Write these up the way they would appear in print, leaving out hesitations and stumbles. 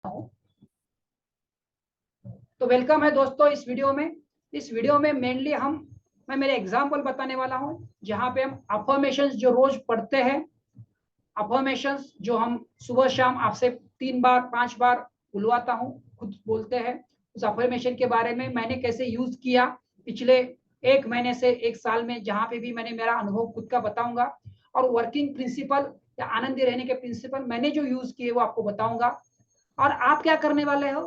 हूं। तो वेलकम है दोस्तों इस वीडियो में। इस वीडियो में मेनली मैं मेरे एग्जाम्पल बताने वाला हूं, जहां पे हम अफर्मेशंस जो रोज पढ़ते हैं, अफर्मेशंस जो हम सुबह शाम आपसे 3 बार 5 बार बुलवाता हूं, खुद बोलते हैं। उस अफर्मेशन के बारे में मैंने कैसे यूज किया पिछले 1 महीने से 1 साल में, जहां पे भी मैंने मेरा अनुभव खुद का बताऊंगा, और वर्किंग प्रिंसिपल या आनंदी रहने के प्रिंसिपल मैंने जो यूज किए वो आपको बताऊंगा। और आप क्या करने वाले हो,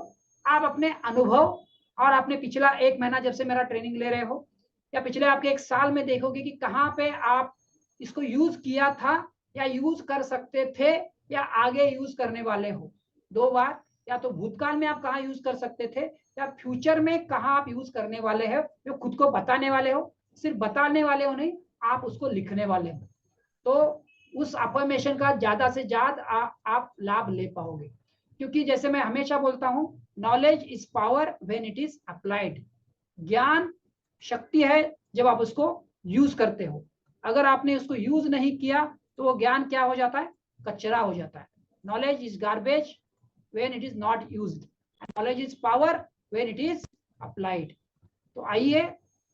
आप अपने अनुभव और अपने पिछला 1 महीना जब से मेरा ट्रेनिंग ले रहे हो, या पिछले आपके 1 साल में देखोगे कि कहाँ पे आप इसको यूज किया था, या यूज कर सकते थे, या आगे यूज करने वाले हो 2 बार। या तो भूतकाल में आप कहाँ यूज कर सकते थे, या फ्यूचर में कहाँ आप यूज करने वाले हो, जो खुद को बताने वाले हो। सिर्फ बताने वाले हो नहीं, आप उसको लिखने वाले हो, तो उस अफर्मेशन का ज्यादा से ज्यादा आप लाभ ले पाओगे। क्योंकि जैसे मैं हमेशा बोलता हूं, knowledge is power when it is applied. ज्ञान शक्ति है जब आप उसको यूज करते हो। अगर आपने उसको यूज नहीं किया तो वो ज्ञान क्या हो जाता है, कचरा हो जाता है। Knowledge is garbage when it is not used, knowledge is power when it is applied. तो आइए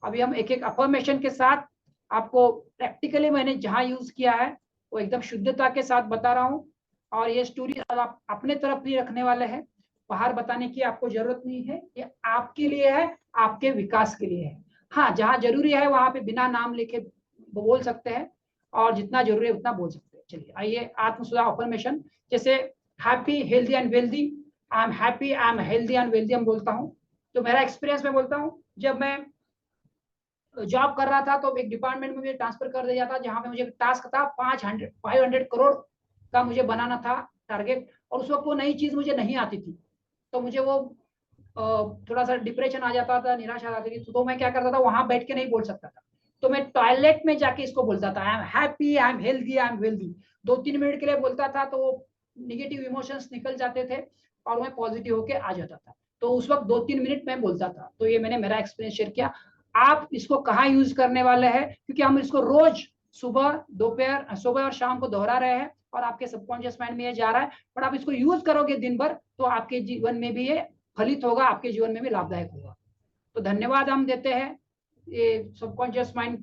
अभी हम एक एक अफर्मेशन के साथ आपको प्रैक्टिकली मैंने जहां यूज किया है वो एकदम शुद्धता के साथ बता रहा हूं। और ये स्टोरी आप अपने तरफ नहीं रखने वाले हैं, बाहर बताने की आपको जरूरत नहीं है। ये आपके लिए है, आपके विकास के लिए है। हाँ, जहां जरूरी है वहां पे बिना नाम लिखे बोल सकते हैं, और जितना जरूरी है उतना बोल सकते हैं। चलिए आइए, आत्मसुधार अफर्मेशन। जैसे happy healthy and wealthy, I am happy, I am healthy and wealthy हम बोलता हूँ। तो मेरा एक्सपीरियंस में बोलता हूँ, जब मैं जॉब कर रहा था तो एक डिपार्टमेंट में मुझे ट्रांसफर कर दिया था, जहां पे मुझे टास्क था 500 करोड़ का मुझे बनाना था टारगेट। और उस वक्त वो नई चीज मुझे नहीं आती थी, तो मुझे वो थोड़ा सा डिप्रेशन आ जाता था, निराशा आ जाती थी। तो मैं क्या करता था, वहां बैठ के नहीं बोल सकता था, तो मैं टॉयलेट में जाके इसको बोलता था, I am happy, I am healthy, I am wealthy. 2-3 minute के लिए बोलता था, तो वो निगेटिव इमोशंस निकल जाते थे और मैं पॉजिटिव होके आ जाता था। तो उस वक्त 2-3 मिनट मैं बोलता था। तो ये मैंने मेरा एक्सपीरियंस शेयर किया। आप इसको कहाँ यूज करने वाले हैं, क्योंकि हम इसको रोज सुबह दोपहर सुबह और शाम को दोहरा रहे हैं, और आपके सबकॉन्शियस माइंड में ये जा रहा है। और आप इसको यूज करोगे दिन भर, तो आपके जीवन में भी ये फलित होगा, आपके जीवन में भी लाभदायक होगा। तो धन्यवाद हम देते हैं ये सबकॉन्शियस माइंड,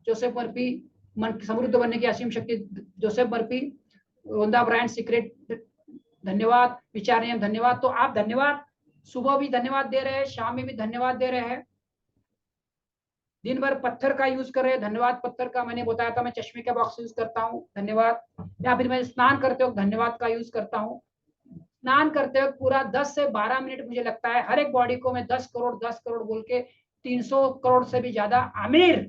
जोसेफ मर्फी, मन समृद्ध बनने की असीम शक्ति, जोसेफ मर्फी, रोंदा ब्रांड सीक्रेट, धन्यवाद। विचार नियम, धन्यवाद। तो आप धन्यवाद सुबह भी धन्यवाद दे रहे हैं, शाम में भी धन्यवाद दे रहे हैं, दिन भर पत्थर का यूज कर रहे हैं, धन्यवाद। पत्थर का मैंने बताया था, मैं चश्मे का बॉक्स यूज करता हूँ, धन्यवाद। या फिर मैं स्नान करते वक्त धन्यवाद का यूज करता हूँ। स्नान करते वक्त पूरा 10 से 12 मिनट मुझे लगता है हर एक बॉडी को मैं 10 करोड़ बोल के 300 करोड़ से भी ज्यादा अमीर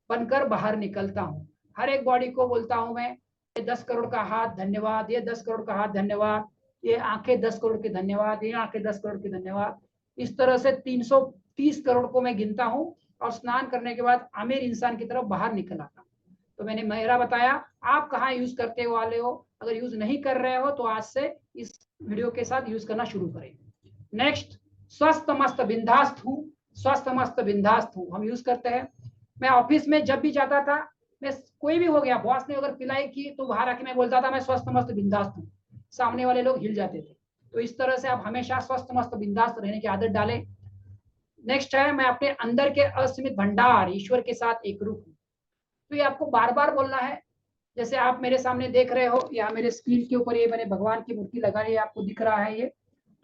बनकर बाहर निकलता हूँ। हर एक बॉडी को बोलता हूँ मैं, ये 10 करोड़ का हाथ धन्यवाद, ये 10 करोड़ का हाथ धन्यवाद, ये आंखें 10 करोड़ की धन्यवाद, ये आंखें 10 करोड़ की धन्यवाद। इस तरह से 330 करोड़ को मैं गिनता हूँ, और स्नान करने के बाद अमीर इंसान की तरफ बाहर निकल आता हूँ। तो मैंने मेरा बताया, आप कहाँ यूज करते वाले हो। अगर यूज नहीं कर रहे हो तो आज से इस वीडियो के साथ यूज करना शुरू करें। नेक्स्ट, स्वस्थ मस्त बिंदास्त हूँ, स्वस्थ मस्त बिंदास्त हूँ हम यूज करते हैं। मैं ऑफिस में जब भी जाता था, मैं कोई भी हो गया, बॉस ने अगर पिलाई की तो बाहर आके मैं बोलता था मैं स्वस्थ मस्त बिंदास्त हूँ, सामने वाले लोग हिल जाते थे। तो इस तरह से आप हमेशा स्वस्थ मस्त बिंदास्त रहने की आदत डालें। नेक्स्ट है, मैं अपने अंदर के असीमित भंडार ईश्वर के साथ एक रूप हूँ। तो ये आपको बार बार बोलना है। जैसे आप मेरे सामने देख रहे हो, या मेरे स्क्रीन के ऊपर ये मैंने भगवान की मूर्ति लगाई है, आपको दिख रहा है ये।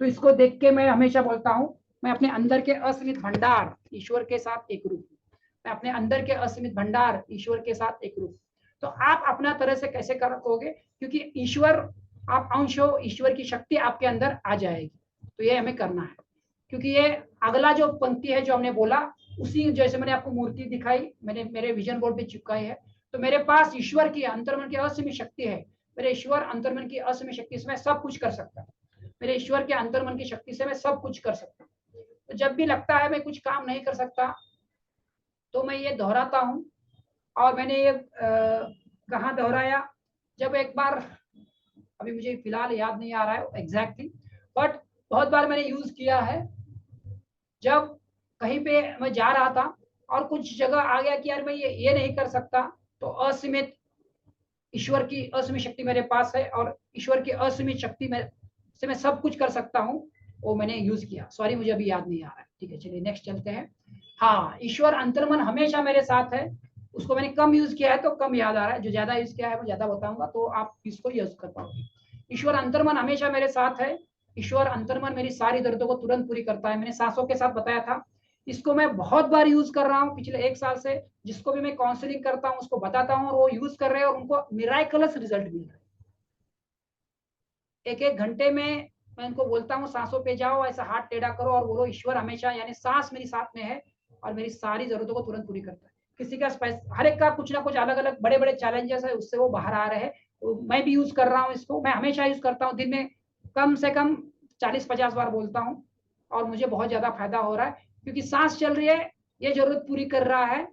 तो इसको देख के मैं हमेशा बोलता हूँ, मैं अपने अंदर के असीमित भंडार ईश्वर के साथ एक रूप हूँ। मैं अपने अंदर के असीमित भंडार ईश्वर के साथ एक रूप। तो आप अपना तरह से कैसे करोगे, क्योंकि ईश्वर आप अंश हो, ईश्वर की शक्ति आपके अंदर आ जाएगी। तो ये हमें करना है, क्योंकि ये अगला जो पंक्ति है जो हमने बोला, उसी जैसे मैंने आपको मूर्ति दिखाई, मैंने मेरे विजन बोर्ड पे चिपकाई है। तो मेरे पास ईश्वर की अंतर्मन की असीमित शक्ति है। मेरे ईश्वर अंतर्मन की असीमित शक्ति से मैं सब कुछ कर सकता हूँ। मेरे ईश्वर के अंतर्मन की शक्ति से मैं सब कुछ कर सकता हूँ। तो जब भी लगता है मैं कुछ काम नहीं कर सकता, तो मैं ये दोहराता हूँ। और मैंने ये कहाँ दोहराया, जब एक बार, अभी मुझे फिलहाल याद नहीं आ रहा है एग्जैक्टली, बट बहुत बार मैंने यूज किया है। जब कहीं पे मैं जा रहा था और कुछ जगह आ गया कि यार मैं ये नहीं कर सकता, तो असीमित ईश्वर की असीमित शक्ति मेरे पास है, और ईश्वर की असीमित शक्ति में से मैं सब कुछ कर सकता हूँ, वो मैंने यूज किया। सॉरी मुझे अभी याद नहीं आ रहा है। ठीक है, चलिए नेक्स्ट चलते हैं। हाँ, ईश्वर अंतर्मन हमेशा मेरे साथ है। उसको मैंने कम यूज किया है तो कम याद आ रहा है, जो ज्यादा यूज किया है मैं ज्यादा बताऊंगा तो आप इसको यूज कर पाओगे। ईश्वर अंतर्मन हमेशा मेरे साथ है। ईश्वर अंतर्मन मेरी सारी दर्दों को तुरंत पूरी करता है। मैंने सांसों के साथ बताया था। इसको मैं बहुत बार यूज कर रहा हूँ पिछले 1 साल से। जिसको भी मैं काउंसलिंग करता हूँ उसको बताता हूँ और वो यूज कर रहे हैं और उनको मिराकलस रिजल्ट मिल रहा है। एक एक घंटे में मैं उनको बोलता हूँ सांसों पे जाओ, ऐसा हाथ टेढ़ा करो और बोलो ईश्वर हमेशा, यानी सांस मेरी साथ में है और मेरी सारी जरूरतों को तुरंत पूरी करता है। किसी का हर एक का कुछ ना कुछ अलग अलग बड़े बड़े चैलेंजेस है, उससे वो बाहर आ रहे हैं। तो मैं भी यूज कर रहा हूँ इसको, मैं हमेशा यूज करता हूँ। दिन में कम से कम 40-50 बार बोलता हूँ और मुझे बहुत ज्यादा फायदा हो रहा है, क्योंकि सांस चल रही है, ये जरूरत पूरी कर रहा है,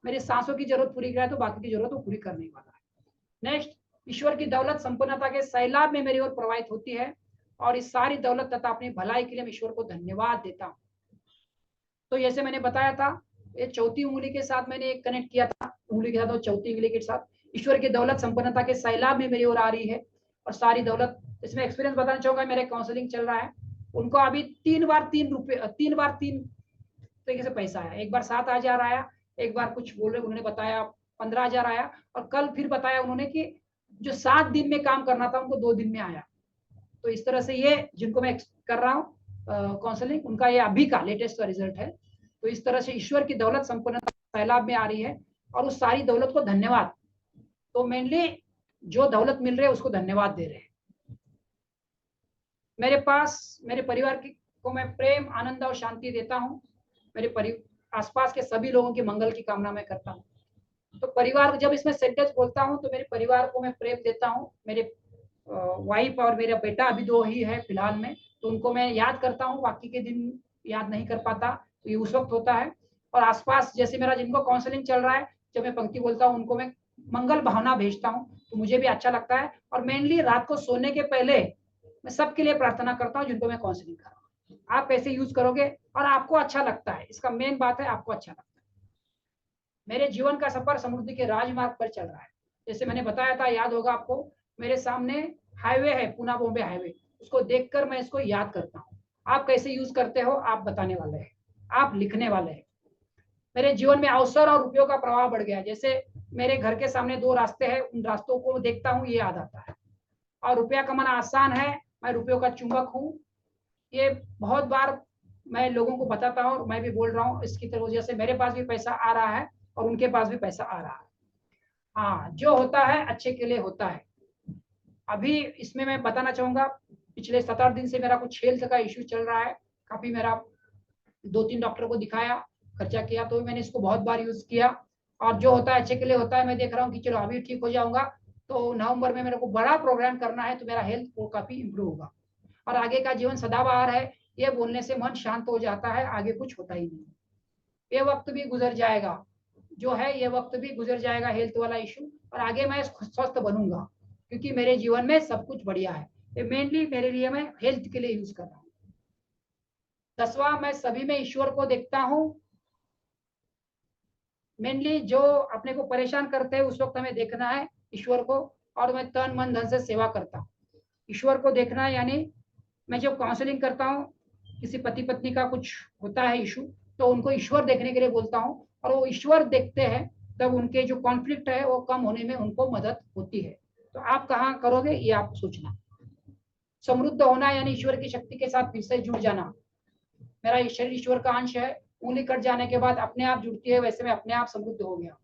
मेरी सांसों की जरूरत पूरी कर रहा है, तो बाकी की जरूरत वो पूरी करने वाला है। नेक्स्ट, ईश्वर की दौलत संपन्नता के सैलाब में मेरी ओर प्रवाहित होती है और इस सारी दौलत तथा अपनी भलाई के लिए मैं ईश्वर को धन्यवाद देता हूँ। तो जैसे मैंने बताया था, ये चौथी उंगली के साथ मैंने एक कनेक्ट किया था, उंगली के साथ और चौथी उंगली के साथ। ईश्वर की दौलत संपन्नता के सैलाब में मेरी ओर आ रही है और सारी दौलत। इसमें एक्सपीरियंस बताना चाहूंगा, मेरे काउंसलिंग चल रहा है, उनको अभी 3 तरीके से पैसा आया। एक बार 7,000 आया, एक बार कुछ बोल रहे उन्होंने बताया 15,000 आया, और कल फिर बताया उन्होंने कि जो 7 दिन में काम करना था उनको 2 दिन में आया। तो इस तरह से ये जिनको मैं कर रहा हूँ काउंसलिंग, उनका ये अभी का लेटेस्ट रिजल्ट है। तो इस तरह से ईश्वर की दौलत संपन्नता सैलाब में आ रही है और उस सारी दौलत को धन्यवाद। तो मेनली जो दौलत मिल रही है उसको धन्यवाद दे रहे हैं। मेरे पास मेरे परिवार को मैं प्रेम, आनंद और शांति देता हूँ। मेरे आसपास के सभी लोगों की मंगल की कामना मैं करता हूँ। तो परिवार, जब इसमें सेंटेंस बोलता हूँ तो मेरे परिवार को मैं प्रेम देता हूँ। मेरे वाइफ और मेरा बेटा अभी 2 ही है फिलहाल में, तो उनको मैं याद करता हूँ, बाकी के दिन याद नहीं कर पाता, तो ये उस वक्त होता है। और आसपास जैसे मेरा जिनको काउंसलिंग चल रहा है, जब मैं पंक्ति बोलता हूँ उनको मैं मंगल भावना भेजता हूँ, तो मुझे भी अच्छा लगता है। और मेनली रात को सोने के पहले मैं सबके लिए प्रार्थना करता हूँ जिनको मैं काउंसलिंग कर रहा हूँ। आप कैसे यूज करोगे और आपको अच्छा लगता है, इसका मेन बात है आपको अच्छा लगता है। मेरे जीवन का सफर समृद्धि के राजमार्ग पर चल रहा है। जैसे मैंने बताया था, याद होगा आपको, मेरे सामने हाईवे है, पुणे बॉम्बे हाईवे, उसको देखकर मैं इसको याद करता हूँ। आप कैसे यूज करते हो आप बताने वाले हैं, आप लिखने वाले हैं। मेरे जीवन में अवसर और रुपयों का प्रभाव बढ़ गया। जैसे मेरे घर के सामने 2 रास्ते हैं, उन रास्तों को देखता हूँ, ये याद आता है। और रुपया कमाना आसान है, मैं रुपयों का चुंबक हूँ। ये बहुत बार मैं लोगों को बताता हूँ और मैं भी बोल रहा हूँ, इसकी तरह वजह से मेरे पास भी पैसा आ रहा है और उनके पास भी पैसा आ रहा है। हाँ, जो होता है अच्छे के लिए होता है। अभी इसमें मैं बताना चाहूंगा, पिछले 7-8 दिन से मेरा कुछ हेल्थ का इश्यू चल रहा है। काफी मेरा 2-3 डॉक्टर को दिखाया, खर्चा किया, तो मैंने इसको बहुत बार यूज किया। और जो होता है अच्छे के लिए होता है। मैं देख रहा हूँ कि चलो अभी ठीक हो जाऊंगा, तो नवंबर में मेरे को बड़ा प्रोग्राम करना है, तो मेरा हेल्थ को काफी इंप्रूव होगा। और आगे का जीवन सदाबहार है, ये बोलने से मन शांत हो जाता है, आगे कुछ होता ही नहीं। ये वक्त भी गुजर जाएगा, जो है ये वक्त भी गुजर जाएगा, हेल्थ वाला इशू, और आगे मैं स्वस्थ बनूंगा, क्योंकि मेरे जीवन में सब कुछ बढ़िया है। ये मेनली मेरे लिए मैं हेल्थ के लिए यूज कर रहा हूँ। 10वां, मैं सभी में ईश्वर को देखता हूँ। मेनली जो अपने को परेशान करते हैं उस वक्त हमें देखना है ईश्वर को, और मैं तन मन धन से सेवा करता हूँ। ईश्वर को देखना है, यानी मैं जब काउंसलिंग करता हूँ, किसी पति पत्नी का कुछ होता है इशू, तो उनको ईश्वर देखने के लिए बोलता हूँ, और वो ईश्वर देखते हैं तब उनके जो कॉन्फ्लिक्ट है वो कम होने में उनको मदद होती है। तो आप कहाँ करोगे ये आप सोचना। समृद्ध होना यानी ईश्वर की शक्ति के साथ फिर से जुड़ जाना। मेरा शरीर ईश्वर का अंश है, उंगली कट जाने के बाद अपने आप जुड़ती है, वैसे मैं अपने आप समृद्ध हो गया।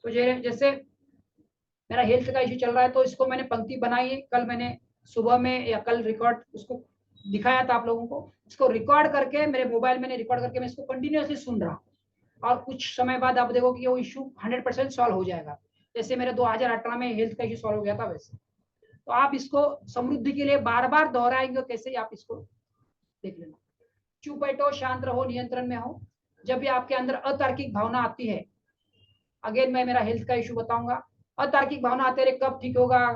तो जैसे मेरा हेल्थ का इशू चल रहा है, तो इसको मैंने पंक्ति बनाई, कल मैंने सुबह में या कल रिकॉर्ड उसको दिखाया था आप लोगों को। इसको रिकॉर्ड करके मेरे मोबाइल में रिकॉर्ड करके मैं इसको कंटिन्यूअसली सुन रहा हूँ, और कुछ समय बाद आप देखो कि वो इशू 100% सॉल्व हो जाएगा। जैसे मेरे 2018 में हेल्थ का इशू सॉल्व हो गया था, वैसे। तो आप इसको समृद्धि के लिए बार बार दोहराएंगे, कैसे आप इसको देख लेना। चुप बैठो, शांत रहो, नियंत्रण में हो। जब भी आपके अंदर अतार्किक भावना आती है, अगेन मैं मेरा हेल्थ का इशू बताऊंगा, अतार्किक भावना आते रहे, कब ठीक होगा,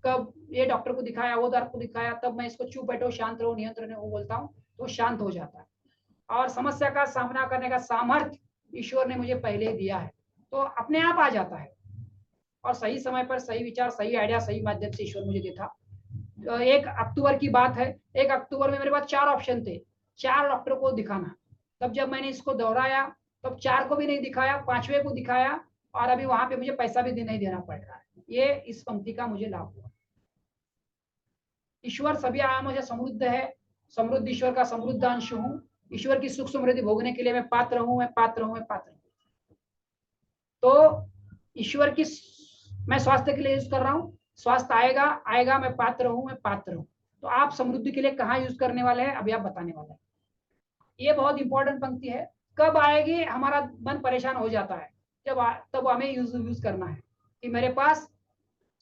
कब ये डॉक्टर को दिखाया, वो डॉक्टर को दिखाया, तब मैं इसको चुप बैठो, शांत रहो, नियंत्रण में बोलता हूँ, तो शांत हो जाता है। और समस्या का सामना करने का सामर्थ्य ईश्वर ने मुझे पहले ही दिया है, तो अपने आप आ जाता है। और सही समय पर सही विचार, सही आइडिया, सही माध्यम से ईश्वर मुझे देता 1 अक्टूबर की बात है, 1 अक्टूबर में मेरे पास 4 ऑप्शन थे, 4 डॉक्टर को दिखाना। तब जब मैंने इसको दोहराया तब 4 को भी नहीं दिखाया, 5वें को दिखाया, और अभी वहां पे मुझे पैसा भी नहीं देना पड़ रहा है। ये इस पंक्ति का मुझे लाभ हुआ। ईश्वर सभी आयामों से समृद्ध है, समृद्ध ईश्वर का समृद्ध अंश हूँ। ईश्वर की सुख समृद्धि भोगने के लिए मैं पात्र हूँ, मैं पात्र हूँ, मैं पात्र हूँ। तो ईश्वर की मैं स्वास्थ्य के लिए यूज कर रहा हूँ, स्वास्थ्य आएगा आएगा, मैं पात्र हूँ, मैं पात्र हूँ। तो आप समृद्धि के लिए कहाँ यूज करने वाले हैं अभी आप बताने वाले हैं। ये बहुत इंपॉर्टेंट पंक्ति है। कब आएगी हमारा मन परेशान हो जाता है, तब हमें यूज करना है कि मेरे पास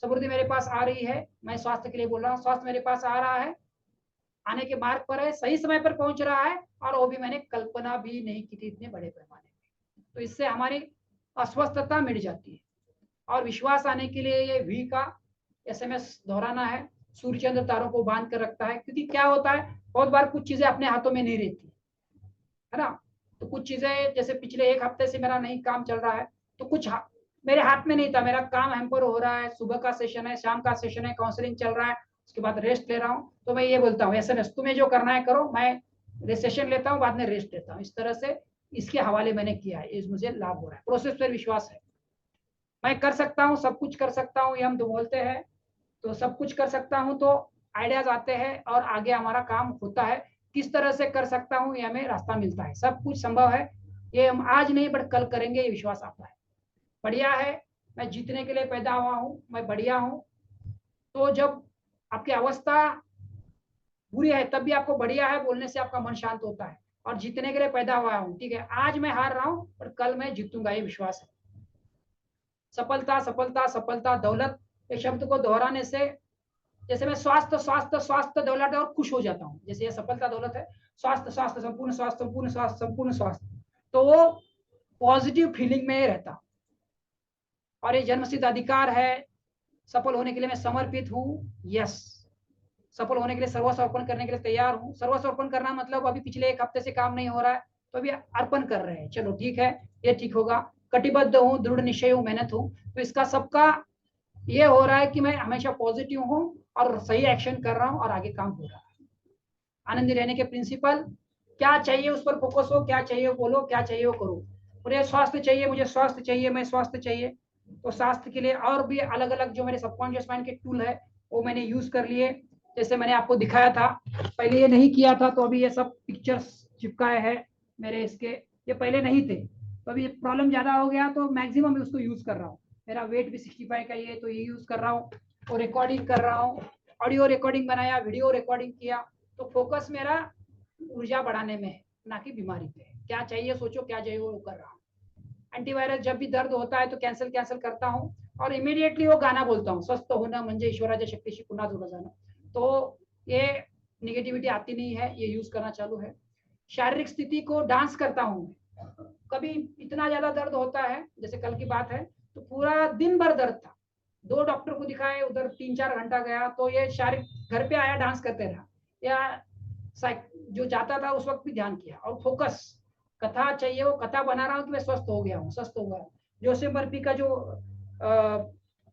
समृद्धि मेरे पास आ रही है, मैं स्वास्थ्य के लिए बोल रहा हूँ, स्वास्थ्य मेरे पास आ रहा है, आने के मार्ग पर है, सही समय पर पहुंच रहा है, और वो भी मैंने कल्पना भी नहीं की थी इतने बड़े पैमाने में। तो इससे हमारी अस्वस्थता मिट जाती है। और विश्वास आने के लिए ये वी का SMS दोहराना है। सूर्य चंद्र तारों को बांध कर रखता है, क्योंकि क्या होता है बहुत बार कुछ चीजें अपने हाथों में नहीं रहती है ना। तो कुछ चीजें जैसे पिछले 1 हफ्ते से मेरा नहीं काम चल रहा है, तो कुछ मेरे हाथ में नहीं था, मेरा काम हैम्पर हो रहा है, सुबह का सेशन है, शाम का सेशन है, काउंसलिंग चल रहा है, उसके बाद रेस्ट ले रहा हूँ। तो मैं ये बोलता हूँ SMS तुम्हें जो करना है करो, मैं सेशन लेता हूँ, बाद में रेस्ट लेता हूँ। इस तरह से इसके हवाले मैंने किया है, इस मुझे लाभ हो रहा है, प्रोसेस पर विश्वास है। मैं कर सकता हूँ, सब कुछ कर सकता हूँ, ये हम तो बोलते हैं। तो सब कुछ कर सकता हूँ तो आइडियाज आते हैं और आगे हमारा काम होता है। किस तरह से कर सकता हूँ ये हमें रास्ता मिलता है। सब कुछ संभव है, ये हम आज नहीं बट कल करेंगे, ये विश्वास आता है। बढ़िया है, मैं जीतने के लिए पैदा हुआ हूँ, मैं बढ़िया हूँ। तो जब आपकी अवस्था बुरी है तब भी आपको बढ़िया है बोलने से आपका मन शांत होता है, और जीतने के लिए पैदा हुआ हूँ, ठीक है, आज मैं हार रहा हूँ पर कल मैं जीतूंगा, ये विश्वास है। सफलता सफलता सफलता दौलत, ये शब्द को दोहराने से जैसे मैं स्वास्थ्य स्वास्थ्य स्वास्थ्य दौलत है और खुश हो जाता हूँ, जैसे ये सफलता दौलत है, स्वास्थ्य स्वास्थ्य संपूर्ण स्वास्थ्य संपूर्ण स्वास्थ्य संपूर्ण स्वास्थ्य, तो वो पॉजिटिव फीलिंग में रहता। और ये जन्मसिद्ध अधिकार है, सफल होने के लिए मैं समर्पित हूँ। यस, सफल होने के लिए सर्वस्व अर्पण करने के लिए तैयार हूँ। सर्वस्व अर्पण करना मतलब अभी पिछले 1 हफ्ते से काम नहीं हो रहा है तो अभी अर्पण कर रहे हैं, चलो ठीक है, ये ठीक होगा। कटिबद्ध हूँ, दृढ़ निश्चय हूँ, मेहनत हूँ। तो इसका सबका ये हो रहा है कि मैं हमेशा पॉजिटिव हूँ और सही एक्शन कर रहा हूँ और आगे काम हो रहा है। आनंदी रहने के प्रिंसिपल, क्या चाहिए उस पर फोकस हो, क्या चाहिए बोलो, क्या चाहिए वो करो। मुझे स्वास्थ्य चाहिए, मुझे स्वास्थ्य चाहिए, मैं स्वास्थ्य चाहिए। तो स्वास्थ्य के लिए और भी अलग अलग जो मेरे सबकॉन्शियस माइंड के टूल है वो मैंने यूज कर लिए। जैसे मैंने आपको दिखाया था, पहले ये नहीं किया था, तो अभी ये सब पिक्चर्स चिपकाए हैं मेरे इसके, ये पहले नहीं थे, तो अभी प्रॉब्लम ज्यादा हो गया तो मैक्सिमम मैं उसको यूज कर रहा हूँ। मेरा वेट भी 65 का ही है तो ये यूज कर रहा हूँ, और रिकॉर्डिंग कर रहा हूँ, ऑडियो रिकॉर्डिंग बनाया, वीडियो रिकॉर्डिंग किया। तो फोकस मेरा ऊर्जा बढ़ाने में है, ना कि बीमारी पे। क्या चाहिए सोचो, क्या चाहिए वो कर रहा हूँ। एंटीवायरस जब भी दर्द होता है तो कैंसिल कैंसिल करता हूँ, और इमीडिएटली वो गाना बोलता हूँ, स्वस्थ होना म्हणजे ईश्वराच्या शक्तीशी पुन्हा जोडलं जाणं। तो ये निगेटिविटी आती नहीं है, ये यूज करना चालू है। शारीरिक स्थिति को डांस करता हूँ। कभी इतना ज्यादा दर्द होता है, जैसे कल की बात है, तो पूरा दिन भर दर्द था, 2 डॉक्टर को दिखाए, उधर 3-4 घंटा गया, तो ये शारीरिक घर पे आया डांस करते रहा, या जो जाता था उस वक्त भी ध्यान किया और फोकस। कथा चाहिए, वो कथा बना रहा हूँ कि मैं स्वस्थ हो गया हूँ, स्वस्थ हो गया हूँ। जोसेफ मर्फी का जो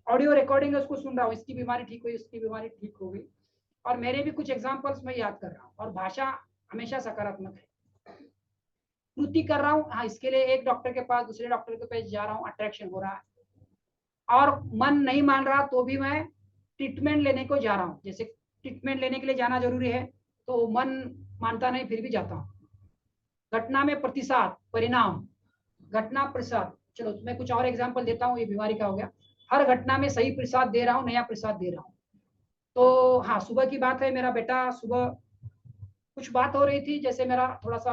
ऑडियो रिकॉर्डिंग है उसको सुन रहा हूँ, इसकी बीमारी ठीक हुई, इसकी बीमारी ठीक हो गई। और मेरे भी कुछ एग्जाम्पल्स मैं याद कर रहा हूँ, और भाषा हमेशा सकारात्मक है। कृति कर रहा हूँ, हाँ, इसके लिए एक डॉक्टर के पास दूसरे डॉक्टर के पास जा रहा हूँ, अट्रैक्शन हो रहा है। और मन नहीं मान रहा तो भी मैं ट्रीटमेंट लेने को जा रहा हूँ। जैसे ट्रीटमेंट लेने के लिए जाना जरूरी है, तो मन मानता नहीं फिर भी जाता हूँ। घटना में प्रतिसाद परिणाम, घटना प्रसाद, चलो मैं कुछ और एग्जांपल देता हूँ, ये बीमारी का हो गया। हर घटना में सही प्रसाद दे रहा हूँ, नया प्रसाद दे रहा हूँ। तो हाँ, सुबह की बात है, मेरा बेटा सुबह कुछ बात हो रही थी, जैसे मेरा थोड़ा सा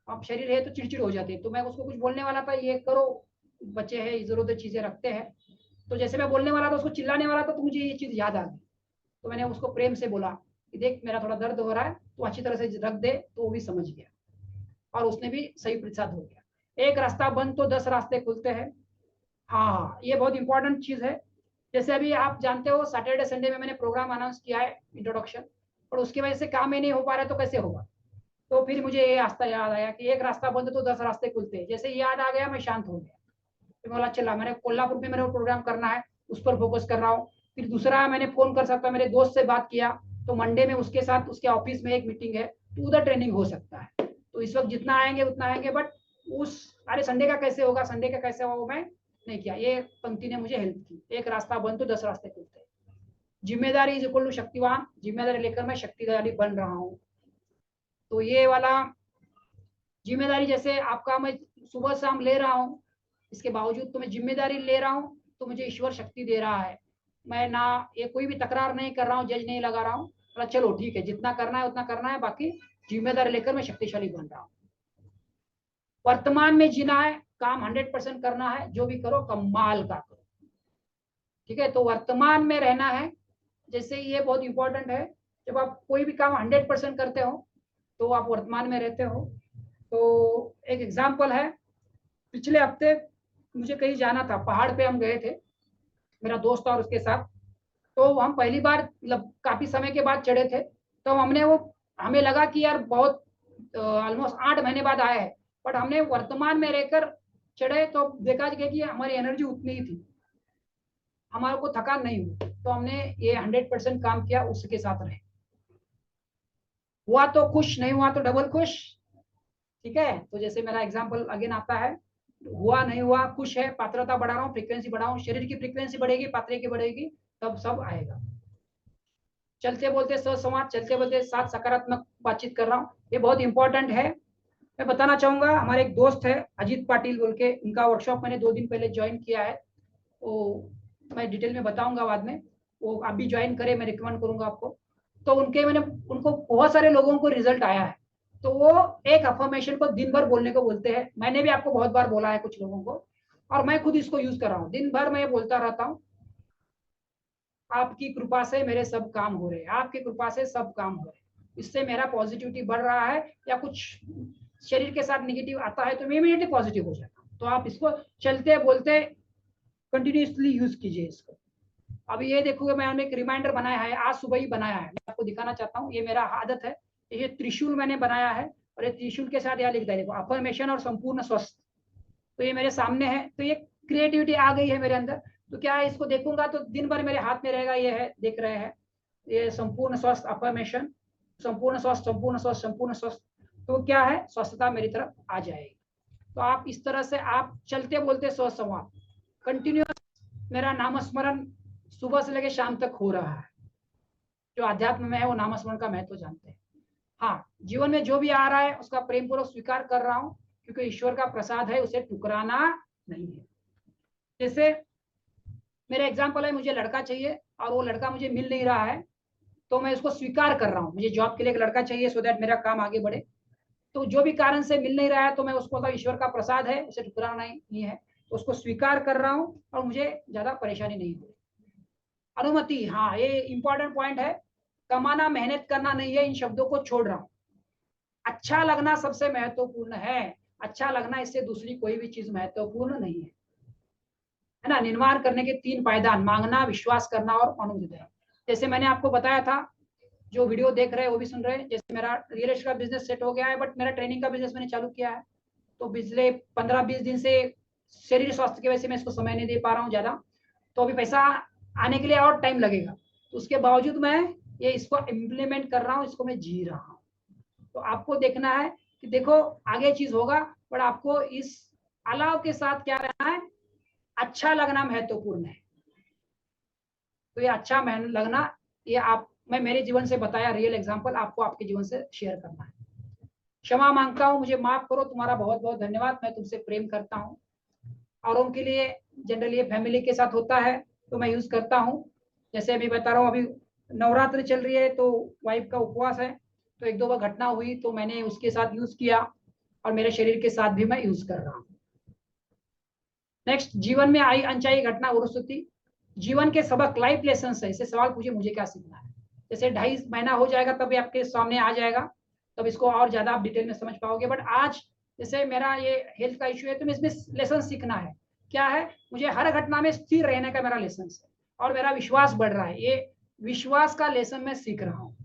अब शरीर है तो चिड़चिड़ हो जाती है, तो मैं उसको कुछ बोलने वाला था, ये करो, बच्चे हैं इधर उधर चीजें रखते हैं। तो जैसे मैं बोलने वाला था, उसको चिल्लाने वाला था, तो मुझे ये चीज याद आ गई। तो मैंने उसको प्रेम से बोला कि देख मेरा थोड़ा दर्द हो रहा है, तो अच्छी तरह से रख दे, तो वो भी समझ गया और उसने भी सही प्रतिसाद हो गया। एक रास्ता बंद तो 10 रास्ते खुलते हैं। हाँ, ये बहुत इंपॉर्टेंट चीज है। जैसे अभी आप जानते हो सैटरडे संडे में मैंने प्रोग्राम अनाउंस किया है, इंट्रोडक्शन, और उसकी वजह से काम ही नहीं हो पा रहा है, तो कैसे होगा। तो फिर मुझे ये रास्ता याद आया कि एक रास्ता बंद तो 10 रास्ते खुलते हैं। जैसे याद आ गया, मैं शांत हो गया। फिर बोला चला, मैंने कोल्हापुर में मेरे प्रोग्राम करना है, उस पर फोकस कर रहा हूँ। फिर दूसरा मैंने फोन कर सकता, मेरे दोस्त से बात किया, तो मंडे में उसके साथ उसके ऑफिस में एक मीटिंग है, तो उधर ट्रेनिंग हो सकता है। तो इस वक्त जितना आएंगे उतना आएंगे, बट उस अरे संडे का कैसे होगा, संडे का कैसे होगा, मैं नहीं किया। ये पंक्ति ने मुझे हेल्प की, एक रास्ता बंद तो 10 रास्ते खुलते हैं। जिम्मेदारी इज इक्वल टू शक्तिवान, जिम्मेदारी लेकर मैं शक्तिशाली बन रहा हूँ। तो ये वाला जिम्मेदारी, जैसे आपका मैं सुबह शाम ले रहा हूँ, इसके बावजूद तो मैं जिम्मेदारी ले रहा हूँ, तो मुझे ईश्वर शक्ति दे रहा है। मैं ना ये कोई भी तकरार नहीं कर रहा हूँ, जज नहीं लगा रहा हूँ, चलो ठीक है जितना करना है उतना करना है, बाकी जिम्मेदारी लेकर मैं शक्तिशाली बन रहा हूँ। वर्तमान में जीना है, काम 100% करना है, जो भी करो कमाल का करो, ठीक है। तो वर्तमान में रहना है, जैसे ये बहुत इंपॉर्टेंट है। जब आप कोई भी काम 100% करते हो तो आप वर्तमान में रहते हो। तो एक एग्जाम्पल है, पिछले हफ्ते मुझे कहीं जाना था, पहाड़ पे हम गए थे, मेरा दोस्त और उसके साथ। तो हम पहली बार मतलब काफी समय के बाद चढ़े थे, तो हमने वो हमें लगा कि यार बहुत ऑलमोस्ट 8 महीने बाद आए हैं, बट हमने वर्तमान में रहकर चढ़े तो देखा गया कि हमारी एनर्जी उतनी ही थी, हमारे को थकान नहीं हुई। तो हमने ये 100% काम किया, उसके साथ रहे। हुआ तो खुश, नहीं हुआ तो डबल खुश, ठीक है। तो जैसे मेरा एग्जाम्पल अगेन आता है, हुआ नहीं हुआ खुश है, पात्रता बढ़ा रहा हूँ, फ्रीक्वेंसी बढ़ा हूँ, शरीर की फ्रीक्वेंसी बढ़ेगी, पात्र की बढ़ेगी, तब सब आएगा। चलते बोलते संवाद, चलते बोलते साथ सकारात्मक बातचीत कर रहा हूँ, ये बहुत इंपॉर्टेंट है। मैं बताना चाहूंगा, हमारे एक दोस्त है अजीत पाटिल बोल के, उनका वर्कशॉप मैंने 2 दिन पहले ज्वाइन किया है, वो मैं डिटेल में बताऊंगा बाद में, वो आप भी ज्वाइन करें, मैं रिकमेंड करूंगा आपको। तो उनको बहुत सारे लोगों को रिजल्ट आया है। तो वो एक अफर्मेशन को दिन भर बोलने को बोलते हैं, मैंने भी आपको बहुत बार बोला है कुछ लोगों को, और मैं खुद इसको यूज कर रहा हूँ, दिन भर मैं ये बोलता रहता हूँ, आपकी कृपा से मेरे सब काम हो रहे हैं, आपकी कृपा से सब काम हो रहे हैं। इससे मेरा पॉजिटिविटी बढ़ रहा है, या कुछ शरीर के साथ निगेटिव आता है तो मैं इमीडिएटली पॉजिटिव हो जाता हूँ। तो आप इसको चलते बोलते कंटिन्यूसली यूज कीजिए इसको। अभी ये देखोगे, मैंने एक रिमाइंडर बनाया है, आज सुबह ही बनाया है, मैं आपको दिखाना चाहता हूँ, ये मेरा आदत है। ये त्रिशूल मैंने बनाया है, और ये त्रिशूल के साथ यहाँ लिखता है देखो, अफर्मेशन और संपूर्ण स्वस्थ। तो ये मेरे सामने है, तो ये क्रिएटिविटी आ गई है मेरे अंदर। तो क्या है, इसको देखूंगा तो दिन भर मेरे हाथ में रहेगा, ये है देख रहे हैं, ये संपूर्ण स्वस्थ अफर्मेशन, संपूर्ण स्वस्थ, संपूर्ण स्वस्थ, संपूर्ण स्वस्थ। तो क्या है, स्वस्थता मेरी तरफ आ जाएगी। तो आप इस तरह से आप चलते बोलते स्वस्थ संवाद कंटिन्यूअस, मेरा नामस्मरण सुबह से लेकर शाम तक हो रहा है। जो अध्यात्म में है वो नामस्मरण का महत्व जानते हैं। हाँ, जीवन में जो भी आ रहा है उसका प्रेम पूर्वक स्वीकार कर रहा हूँ, क्योंकि ईश्वर का प्रसाद है, उसे ठुकराना नहीं है। जैसे मेरा एग्जाम्पल है, मुझे लड़का चाहिए और वो लड़का मुझे मिल नहीं रहा है, तो मैं उसको स्वीकार कर रहा हूँ, मुझे जॉब के लिए एक लड़का चाहिए सो दैट मेरा काम आगे बढ़े। तो जो भी कारण से मिल नहीं रहा है, तो मैं उसको ईश्वर का प्रसाद है, उसे ठुकराना नहीं है, तो उसको स्वीकार कर रहा हूँ, और मुझे ज्यादा परेशानी नहीं हो रही। अनुमति, हाँ ये इंपॉर्टेंट पॉइंट है, कमाना मेहनत करना नहीं है, इन शब्दों को छोड़ रहा हूँ। अच्छा लगना सबसे महत्वपूर्ण है, अच्छा लगना, इससे दूसरी कोई भी चीज महत्वपूर्ण नहीं है ना। निर्माण करने के 3 पायदान, मांगना, विश्वास करना और अनुमति देना। जैसे मैंने आपको बताया था, जो वीडियो देख रहे हैं वो भी सुन रहे हैं, जैसे मेरा रियल एस्टेट का बिजनेस सेट हो गया है, बट मेरा ट्रेनिंग का बिजनेस मैंने चालू किया है। तो पिछले 15-20 दिन से शरीर स्वास्थ्य की वजह से मैं इसको समय नहीं दे पा रहा हूँ ज्यादा, तो अभी पैसा आने के लिए और टाइम लगेगा, तो उसके बावजूद मैं ये इसको इम्प्लीमेंट कर रहा हूँ, इसको मैं जी रहा हूँ। तो आपको देखना है कि देखो आगे चीज होगा, पर आपको इस अलाव के साथ क्या रहना है, अच्छा लगना महत्वपूर्ण है। तो ये अच्छा लगना, ये आप, मैं मेरे जीवन से बताया रियल एग्जांपल, आपको आपके जीवन से शेयर करना है। क्षमा मांगता हूँ, मुझे माफ करो, तुम्हारा बहुत बहुत धन्यवाद, मैं तुमसे प्रेम करता हूँ। औरों के लिए जनरली फैमिली के साथ होता है, तो मैं यूज करता हूँ। जैसे अभी बता रहा हूँ, अभी नवरात्रि चल रही है, तो वाइफ का उपवास है, तो 1-2 बार घटना हुई, तो मैंने उसके साथ यूज किया, और मेरे शरीर के साथ भी मैं यूज कर रहा हूँ। नेक्स्ट, जीवन में आई अनचाही घटना उर्वशी, जीवन के सबक, लाइफ लेसन है। इसे सवाल पूछिए, मुझे क्या सीखना है। जैसे 2.5 महीना हो जाएगा तब आपके सामने आ जाएगा, तब इसको और ज्यादा आप डिटेल में समझ पाओगे। बट आज जैसे मेरा ये हेल्थ का इश्यू है, तो मैं इसमें लेसन सीखना है। क्या है, मुझे हर घटना में स्थिर रहने का मेरा लेसन है, और मेरा विश्वास बढ़ रहा है, ये विश्वास का लेसन मैं सीख रहा हूँ।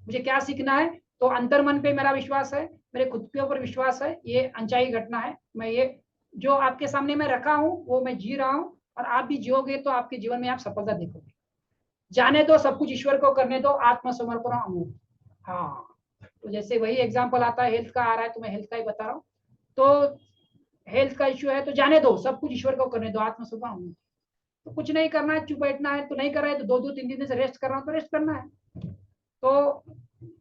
मुझे क्या सीखना है, तो अंतर्मन पे मेरा विश्वास है, मेरे खुद के ऊपर विश्वास है, ये अनचाही घटना है, मैं ये जो आपके सामने मैं रखा हूँ वो मैं जी रहा हूँ, और आप भी जियोगे तो आपके जीवन में आप सफलता देखोगे। जाने दो सब कुछ ईश्वर को करने दो, आत्मसमर्पण अमूर्त। हाँ, तो जैसे वही एग्जाम्पल आता है, हेल्थ का आ रहा है तो मैं हेल्थ का ही बता रहा हूँ। तो हेल्थ का इश्यू है तो जाने दो सब कुछ ईश्वर को करने दो, आत्मसमर्पण अमूर्त। तो कुछ नहीं करना है, चुप बैठना है तो नहीं कर रहा है, तो 2-2 3 दिन से रेस्ट कर रहा हूँ तो रेस्ट करना है। तो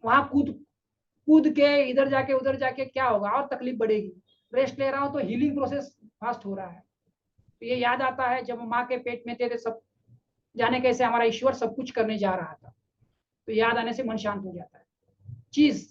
वहां कूद कूद के इधर जाके उधर जाके क्या होगा, और तकलीफ बढ़ेगी। रेस्ट ले रहा हूँ तो हीलिंग प्रोसेस फास्ट हो रहा है। तो ये याद आता है जब माँ के पेट में थे तो सब जाने कैसे हमारा ईश्वर सब कुछ करने जा रहा था। तो याद आने से मन शांत हो जाता है। चीज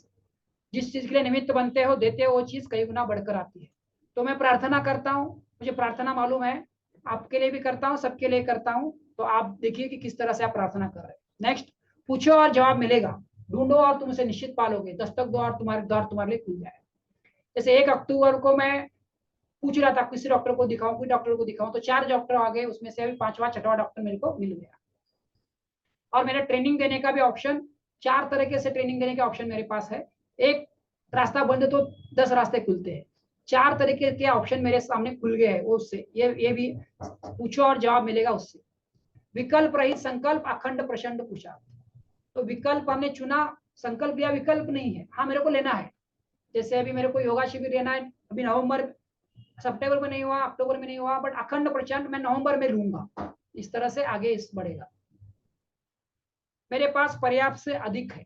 जिस चीज के लिए निमित्त बनते हो, देते हो, वो चीज कई गुना बढ़कर आती है। तो मैं प्रार्थना करता हूँ, मुझे प्रार्थना मालूम है, आपके लिए भी करता हूँ, सबके लिए करता हूँ। तो आप देखिए कि किस तरह से आप प्रार्थना कर रहे हैं। नेक्स्ट, पूछो और जवाब मिलेगा, ढूंढो और तुम उसे निश्चित पालोगे, दस्तक दो और द्वार तुम्हारे लिए खुल जाए। जैसे 1 अक्टूबर को मैं पूछ रहा था किसी डॉक्टर को दिखाऊं, कोई डॉक्टर को दिखाऊं, तो 4 डॉक्टर आ गए, उसमें से अभी 5वां 6वां डॉक्टर मेरे को मिल गया। और मेरे ट्रेनिंग देने का भी ऑप्शन, 4 तरीके से ट्रेनिंग देने का ऑप्शन मेरे पास है। एक रास्ता बंद तो 10 रास्ते खुलते हैं, 4 तरीके के ऑप्शन मेरे सामने खुल गए हैं। उससे ये भी पूछो और जवाब मिलेगा उससे। विकल्प रहित संकल्प, अखंड प्रचंड पूछा। तो विकल्प हमने चुना, संकल्प लिया, विकल्प नहीं है, हाँ मेरे को लेना है। जैसे अभी मेरे को योगा शिविर लेना है, अभी नवंबर सितंबर में नहीं हुआ, अक्टूबर में नहीं हुआ, बट अखंड प्रचंड मैं नवंबर में लूंगा। इस तरह से आगे इस बढ़ेगा। मेरे पास पर्याप्त से अधिक है,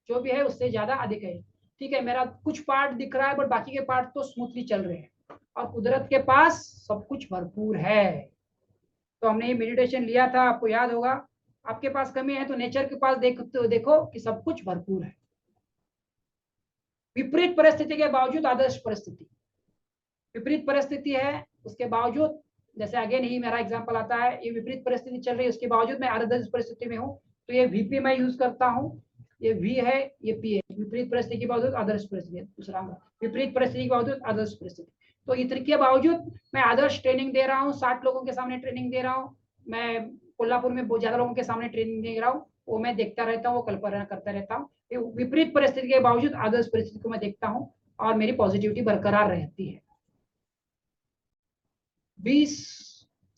जो भी है उससे ज्यादा अधिक है। ठीक है, मेरा कुछ पार्ट दिख रहा है बट बाकी के पार्ट तो स्मूथली चल रहे हैं, और कुदरत के पास सब कुछ भरपूर है। तो हमने ये मेडिटेशन लिया था, आपको याद होगा। आपके पास कमी है तो नेचर के पास देखो कि सब कुछ भरपूर है। विपरीत परिस्थिति के बावजूद आदर्श परिस्थिति। विपरीत परिस्थिति है उसके बावजूद, जैसे अगेन ही मेरा एग्जांपल आता है, ये विपरीत परिस्थिति चल रही है उसके बावजूद मैं आदर्श परिस्थिति में हूँ। तो ये वीपी मैं यूज करता हूँ, ये वी है, ये पी है। विपरीत परिस्थिति के बावजूद आदर्श परिस्थिति, दूसरा विपरीत परिस्थिति के बावजूद आदर्श परिस्थिति। तो इतने के बावजूद मैं आदर्श ट्रेनिंग दे रहा हूँ, 60 लोगों के सामने ट्रेनिंग दे रहा हूँ। मैं कोल्हापुर में बहुत ज्यादा लोगों के सामने ट्रेनिंग दे रहा हूँ, वो मैं देखता रहता हूँ, वो कल्पना करता रहता हूँ। विपरीत परिस्थिति के बावजूद आदर्श परिस्थिति को मैं देखता हूँ और मेरी पॉजिटिविटी बरकरार रहती है। 20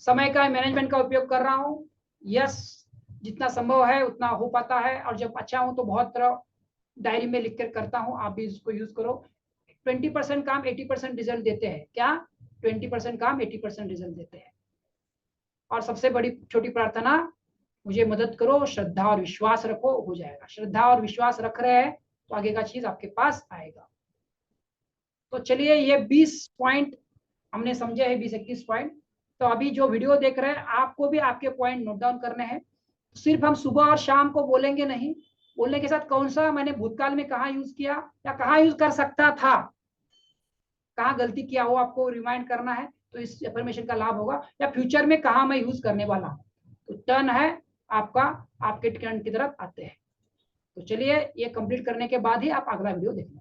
समय का मैनेजमेंट का उपयोग कर रहा हूँ। यस, जितना संभव है उतना हो पाता है, और जब अच्छा हूं तो बहुत तरह डायरी में लिख कर करता हूँ, आप भी इसको यूज करो। 20% काम 80% रिजल्ट देते हैं। क्या? 20% काम 80% रिजल्ट देते हैं। और सबसे बड़ी छोटी प्रार्थना, मुझे मदद करो, श्रद्धा और विश्वास रखो, हो जाएगा। श्रद्धा और विश्वास रख रहे हैं तो आगे का चीज आपके पास आएगा। तो चलिए, ये 20 पॉइंट हमने समझे हैं, 20-21 पॉइंट। तो अभी जो वीडियो देख रहे हैं आपको भी आपके पॉइंट नोट डाउन करने हैं। सिर्फ हम सुबह और शाम को बोलेंगे नहीं, बोलने के साथ कौन सा मैंने भूतकाल में कहाँ यूज किया या कहाँ यूज कर सकता था, कहाँ गलती किया हो, आपको रिमाइंड करना है। तो इस इंफॉर्मेशन का लाभ होगा, या फ्यूचर में कहाँ मैं यूज करने वाला हूँ। तो टर्न है आपका, आपके टर्न की तरफ आते हैं। तो चलिए, ये कंप्लीट करने के बाद ही आप अगला वीडियो देखना।